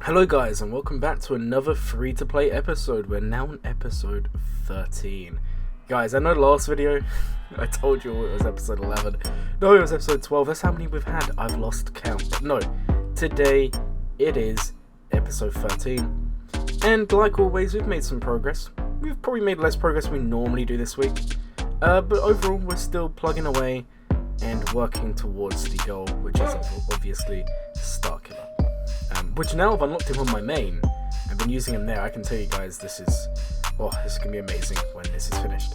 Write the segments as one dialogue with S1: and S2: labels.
S1: Hello guys and welcome back to another free-to-play episode. We're now on episode 13. Guys, I know the last video I told you it was episode 11. No, it was episode 12. That's how many we've had. I've lost count. No, today it is episode 13. And like always, we've made some progress. We've probably made less progress than we normally do this week. But overall, we're still plugging away and working towards the goal, which is obviously Starkiller. Which now I've unlocked him on my main. I've been using him there. I can tell you guys this is going to be amazing when this is finished.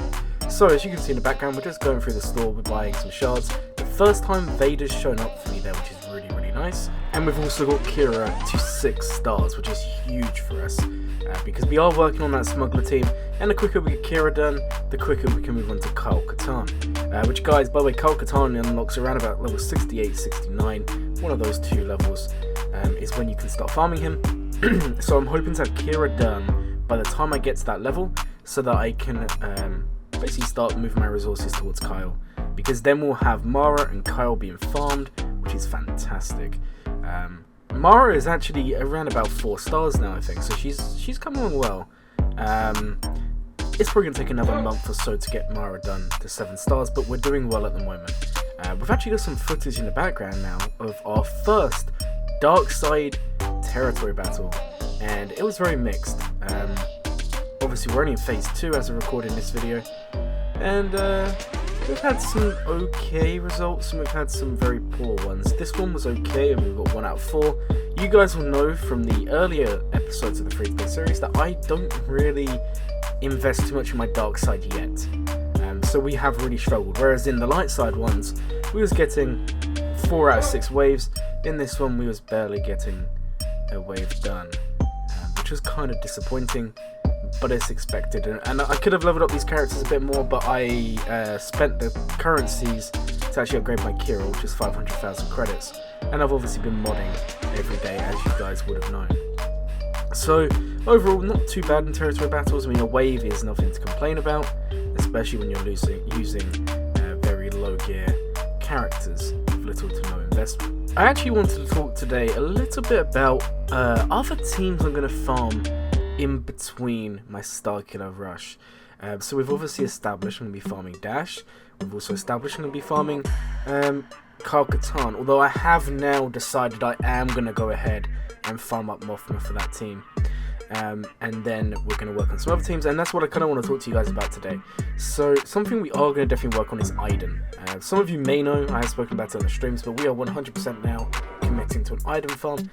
S1: So as you can see in the background, we're just going through the store, we're buying some shards. The first time Vader's shown up for me there, which is really, really nice. And we've also got Kira to 6 stars, which is huge for us. Because we are working on that smuggler team, and the quicker we get Kira done, the quicker we can move on to Kyle Katarn. Which guys, by the way, Kyle Katarn unlocks around about level 68, 69, one of those two levels. Is when you can start farming him. So I'm hoping to have Kira done by the time I get to that level, so that I can basically start moving my resources towards Kyle, because then we'll have Mara and Kyle being farmed, which is fantastic. Mara is actually around about 4 stars now, I think, so she's coming along well. It's probably going to take another month or so to get Mara done to 7 stars, but we're doing well at the moment. We've actually got some footage in the background now of our first Dark Side territory battle, and it was very mixed. Obviously we're only in phase 2 as of recording this video, and we've had some okay results and we've had some very poor ones. This one was okay and we've got 1 out of 4. You guys will know from the earlier episodes of the free-to-play series that I don't really invest too much in my Dark Side yet, so we have really struggled, whereas in the light side ones we was getting 4 out of 6 waves. In this one we was barely getting a wave done, which was kind of disappointing, but it's expected. And I could have leveled up these characters a bit more, but I spent the currencies to actually upgrade my Kira, which is 500,000 credits, and I've obviously been modding every day, as you guys would have known. So overall, not too bad in territory battles. I mean, a wave is nothing to complain about, especially when you're using very low gear characters with little to no investment. I actually wanted to talk today a little bit about other teams I'm going to farm in between my Starkiller rush. So we've obviously established I'm going to be farming Dash. We've also established I'm going to be farming Kyle Katarn, although I have now decided I am going to go ahead and farm up Mothma for that team. And then we're going to work on some other teams, and that's what I kind of want to talk to you guys about today. So something we are going to definitely work on is Iden. Some of you may know, I have spoken about it on the streams, but we are 100% now committing to an Iden farm,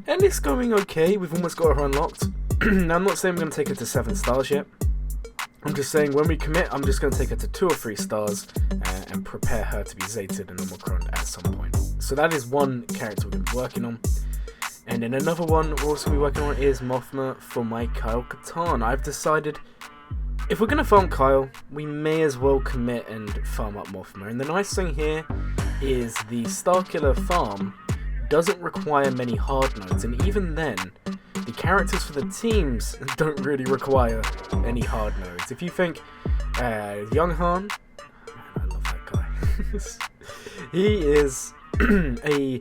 S1: and it's going okay. We've almost got her unlocked. Now I'm not saying I'm going to take her to 7 stars yet. I'm just saying when we commit, I'm just going to take her to 2 or 3 stars and prepare her to be Zated and Omicron at some point. So that is one character we're going to be working on. And then another one we're also going to be working on is Mothma for my Kyle Katarn. I've decided if we're going to farm Kyle, we may as well commit and farm up Mothma. And the nice thing here is the Starkiller farm doesn't require many hard nodes. And even then, the characters for the teams don't really require any hard nodes. If you think Young Han, I love that guy. He is a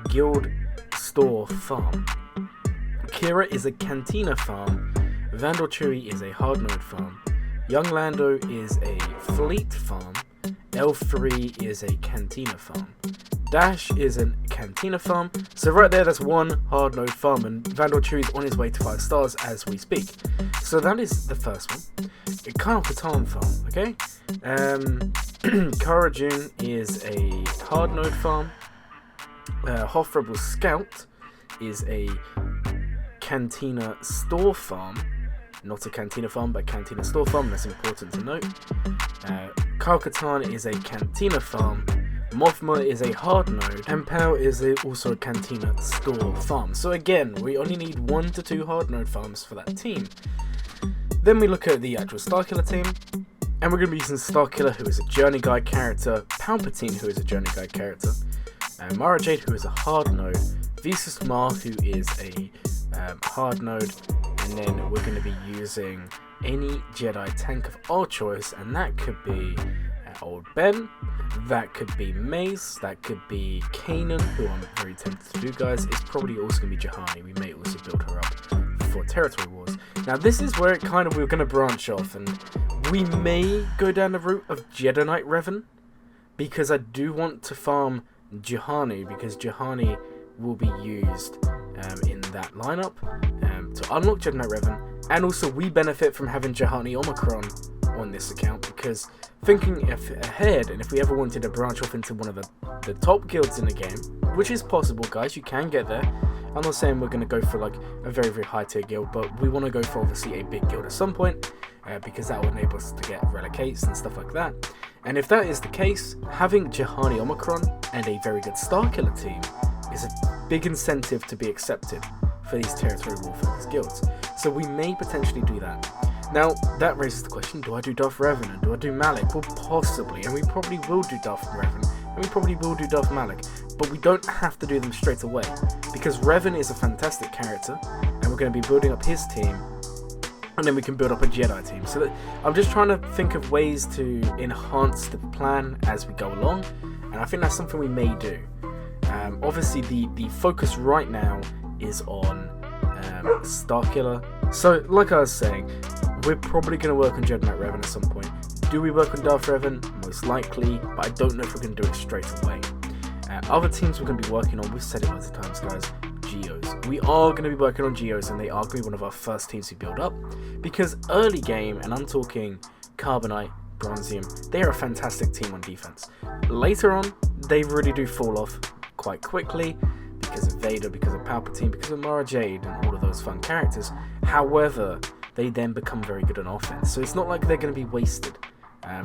S1: guild store farm. Kira is a cantina farm. Vandal Chewie is a hard node farm. Young Lando is a fleet farm. L3 is a cantina farm. Dash is a cantina farm. So right there, that's 1 hard node farm, and Vandal Chewie is on his way to 5 stars as we speak. So that is the first one. Kyle Katarn farm, okay? Cara June is a hard node farm. Hoth Rebel Scout is a cantina store farm, not a cantina farm, but cantina store farm. That's important to note. Kyle Katarn is a cantina farm. Mothma is a hard node, and Pao is also a cantina store farm. So again, we only need 1 to 2 hard node farms for that team. Then we look at the actual Starkiller team, and we're going to be using Starkiller, who is a Journey Guide character, Palpatine, who is a Journey Guide character, Mara Jade, who is a hard node, Visas Mar, who is a hard node, and then we're going to be using any Jedi tank of our choice, and that could be Old Ben, that could be Mace, that could be Kanan, who I'm very tempted to do, guys. It's probably also going to be Juhani. We may also build her up for Territory Wars. Now, this is where we're going to branch off, and we may go down the route of Jedi Knight Revan, because I do want to farm Juhani, because Juhani will be used in that lineup to unlock Jedi Knight Revan, and also we benefit from having Juhani Omicron on this account, because thinking ahead, and if we ever wanted to branch off into one of the top guilds in the game, which is possible, guys, you can get there. I'm not saying we're going to go for like a very, very high tier guild, but we want to go for obviously a big guild at some point, because that will enable us to get relicates and stuff like that. And if that is the case, having Juhani Omicron and a very good Starkiller team is a big incentive to be accepted for these territory warfare guilds. So we may potentially do that. Now, that raises the question, do I do Darth Revan and do I do Malik? Well, possibly, and we probably will do Darth Revan, and we probably will do Darth Malik, but we don't have to do them straight away, because Revan is a fantastic character, and we're going to be building up his team, and then we can build up a Jedi team. So that, I'm just trying to think of ways to enhance the plan as we go along, and I think that's something we may do. Obviously, the focus right now is on Starkiller. So, like I was saying, we're probably going to work on Jedi Knight Revan at some point. Do we work on Darth Revan? Most likely, but I don't know if we're going to do it straight away. Other teams we're going to be working on, we've said it lots of times, guys, Geos. We are going to be working on Geos, and they are going to be one of our first teams we build up, because early game, and I'm talking Carbonite, Bronzium, they are a fantastic team on defense. Later on, they really do fall off quite quickly, because of Vader, because of Palpatine, because of Mara Jade, and all of those fun characters. However, they then become very good on offense, so it's not like they're going to be wasted.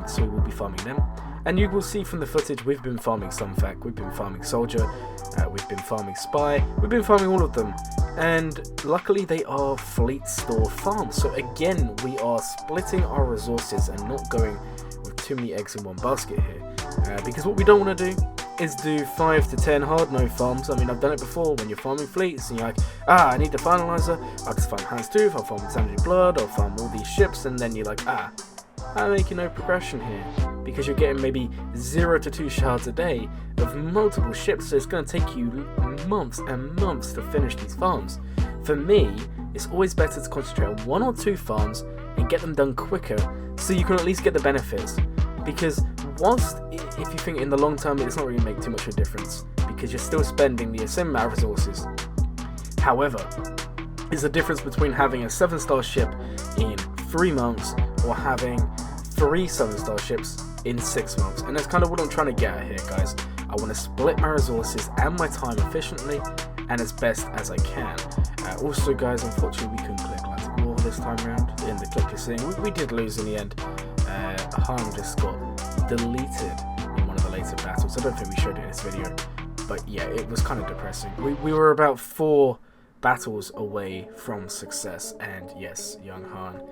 S1: So we will be farming them, and you will see from the footage we've been farming Sunfac, we've been farming Soldier, we've been farming Spy, we've been farming all of them, and luckily they are fleet store farms. So again, we are splitting our resources and not going with too many eggs in one basket here, because what we don't want to do is do 5 to 10 hard no farms. I mean, I've done it before when you're farming fleets and you're like, I need the finalizer, I'll just farm Hans Tooth, I'll farm Insanity Blood, I'll farm all these ships, and then you're like, I'm making no progression here, because you're getting maybe 0 to 2 shards a day of multiple ships, so it's going to take you months and months to finish these farms. For me, it's always better to concentrate on 1 or 2 farms and get them done quicker, so you can at least get the benefits. Because whilst, if you think in the long term, it's not really make too much of a difference, because you're still spending the same amount of resources. However, there's a difference between having a 7-star ship in 3 months or having 3 7-star ships in 6 months. And that's kind of what I'm trying to get at here, guys. I want to split my resources and my time efficiently and as best as I can. Also, guys, unfortunately, we couldn't clear Galactic War this time around in the clip you're seeing. We did lose in the end. Han just got deleted in one of the later battles. I don't think we showed it in this video, but yeah, it was kind of depressing. We were about 4 battles away from success, and yes, young Han,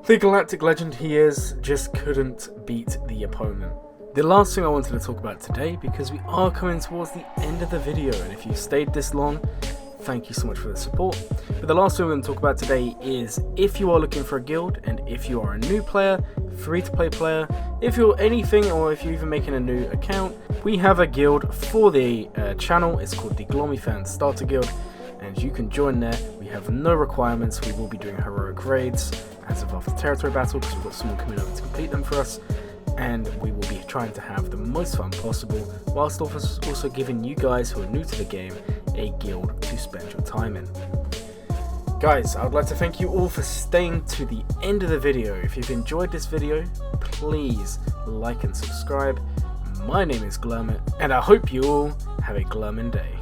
S1: the galactic legend he is, just couldn't beat the opponent. The last thing I wanted to talk about today, because we are coming towards the end of the video, and if you've stayed this long, thank you so much for the support. But the last thing we're going to talk about today is if you are looking for a guild, and if you are a new player, free-to-play player, if you're anything, or if you're even making a new account, we have a guild for the channel. It's called the Glurmit Starter Guild, and you can join there. We have no requirements. We will be doing heroic raids as of after territory battle, because we've got someone coming over to complete them for us, and we will be trying to have the most fun possible, whilst also giving you guys who are new to the game a guild to spend your time in. Guys, I would like to thank you all for staying to the end of the video. If you've enjoyed this video, please like and subscribe. My name is Glurmit, and I hope you all have a glurmin day.